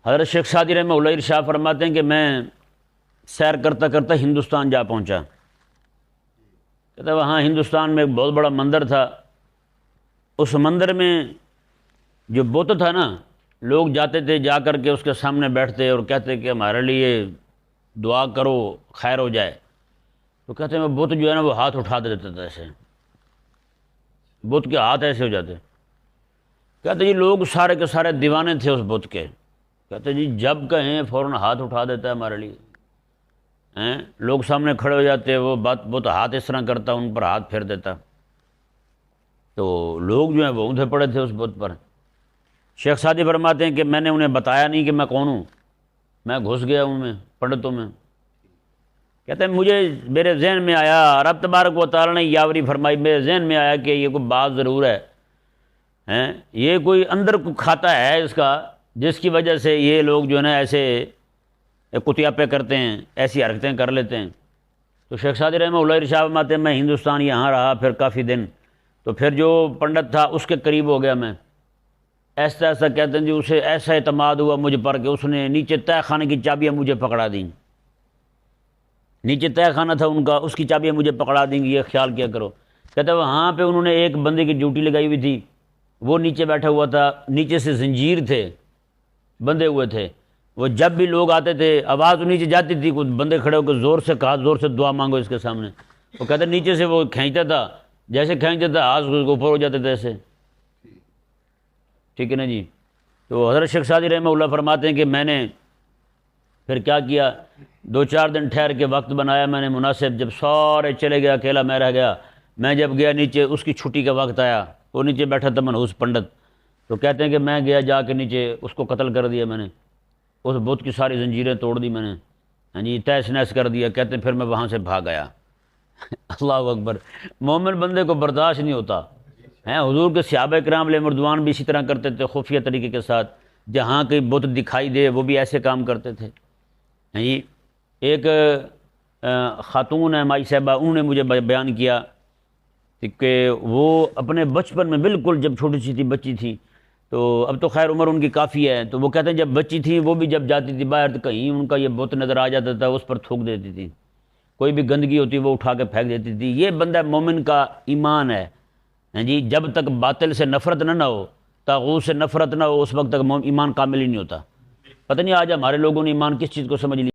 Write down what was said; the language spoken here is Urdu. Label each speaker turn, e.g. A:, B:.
A: حضرت شیخ سعدی رحمہ اللہ ارشاد فرماتے ہیں کہ میں سیر کرتا کرتا ہندوستان جا پہنچا۔ کہتا ہے وہاں ہندوستان میں ایک بہت بڑا مندر تھا، اس مندر میں جو بت تھا نا، لوگ جاتے تھے، جا کر کے اس کے سامنے بیٹھتے اور کہتے کہ ہمارے لیے دعا کرو خیر ہو جائے۔ تو کہتے ہیں بت جو ہے نا وہ ہاتھ اٹھا دیتا تھا، ایسے بت کے ہاتھ ایسے ہو جاتے۔ کہتے جی لوگ سارے کے سارے دیوانے تھے اس بت کے۔ کہتے جی جب کہیں فوراً ہاتھ اٹھا دیتا ہے ہمارے لیے، لوگ سامنے کھڑے ہو جاتے، وہ بت ہاتھ اس طرح کرتا، ان پر ہاتھ پھیر دیتا۔ تو لوگ جو ہیں وہ اونھے پڑے تھے اس بت پر۔ شیخ سعدی فرماتے ہیں کہ میں نے انہیں بتایا نہیں کہ میں کون ہوں، میں گھس گیا ان میں، پنڈتوں میں۔ کہتے ہیں مجھے میرے ذہن میں آیا، رب تبارک و تعالیٰ نے یاوری فرمائی، میرے ذہن میں آیا کہ یہ کوئی بات ضرور ہے، یہ کوئی اندر کو کھاتا ہے اس کا، جس کی وجہ سے یہ لوگ جو ہے نا ایسے کتیاپے کرتے ہیں، ایسی حرکتیں کر لیتے ہیں۔ تو شیخ سعدی رحمہ اللہ ارشاد فرماتے ہیں میں ہندوستان یہاں رہا پھر کافی دن، تو پھر جو پنڈت تھا اس کے قریب ہو گیا میں، ایسا ایسا کہتے ہیں جی اسے ایسا اعتماد ہوا مجھ پر کہ اس نے نیچے تہہ خانے کی چابیاں مجھے پکڑا دیں، نیچے تہہ خانہ تھا ان کا، اس کی چابیاں مجھے پکڑا دیں گی، یہ خیال کیا کرو۔ کہتے ہیں وہاں پہ انہوں نے ایک بندے کی ڈیوٹی لگائی ہوئی تھی، وہ نیچے بیٹھا ہوا تھا، نیچے سے زنجیر تھے بندھے ہوئے تھے، وہ جب بھی لوگ آتے تھے آواز نیچے جاتی تھی، کچھ بندے کھڑے ہو کے زور سے کہا زور سے دعا مانگو اس کے سامنے، وہ کہتے ہیں نیچے سے وہ کھینچتا تھا، جیسے کھینچتا تھا ہاتھ اوپر ہو جاتے تھے ایسے، ٹھیک ہے نا جی۔ تو حضرت شیخ سعدی رحمہ اللہ فرماتے ہیں کہ میں نے پھر کیا کیا، 2-4 دن ٹھہر کے وقت بنایا میں نے مناسب، جب سارے چلے گیا اکیلا میں رہ گیا، میں جب گیا نیچے اس کی چھٹی کا وقت آیا، وہ نیچے بیٹھا تھا منحوس پنڈت، تو کہتے ہیں کہ میں گیا جا کے نیچے اس کو قتل کر دیا میں نے، اس بت کی ساری زنجیریں توڑ دی میں نے، ہاں جی تہس نہس کر دیا۔ کہتے ہیں پھر میں وہاں سے بھاگ آیا۔ اللہ اکبر، مومن بندے کو برداشت نہیں ہوتا ہیں۔ حضور کے صحابہ کرام علیہ رضوان بھی اسی طرح کرتے تھے، خفیہ طریقے کے ساتھ، جہاں کوئی بت دکھائی دے وہ بھی ایسے کام کرتے تھے۔ ہاں جی ایک خاتون ہے مائی صاحبہ، انہوں نے مجھے بیان کیا کہ وہ اپنے بچپن میں بالکل جب چھوٹی سی تھی بچی تھی، تو اب تو خیر عمر ان کی کافی ہے، تو وہ کہتے ہیں جب بچی تھی وہ بھی جب جاتی تھی باہر تو کہیں ان کا یہ بت نظر آ جاتا تھا، اس پر تھوک دیتی تھی، کوئی بھی گندگی ہوتی وہ اٹھا کے پھینک دیتی تھی۔ یہ بندہ مومن کا ایمان ہے، ہاں جی جب تک باطل سے نفرت نہ ہو، طاغوت سے نفرت نہ ہو، اس وقت تک ایمان کامل ہی نہیں ہوتا۔ پتہ نہیں آج ہمارے لوگوں نے ایمان کس چیز کو سمجھ لیا۔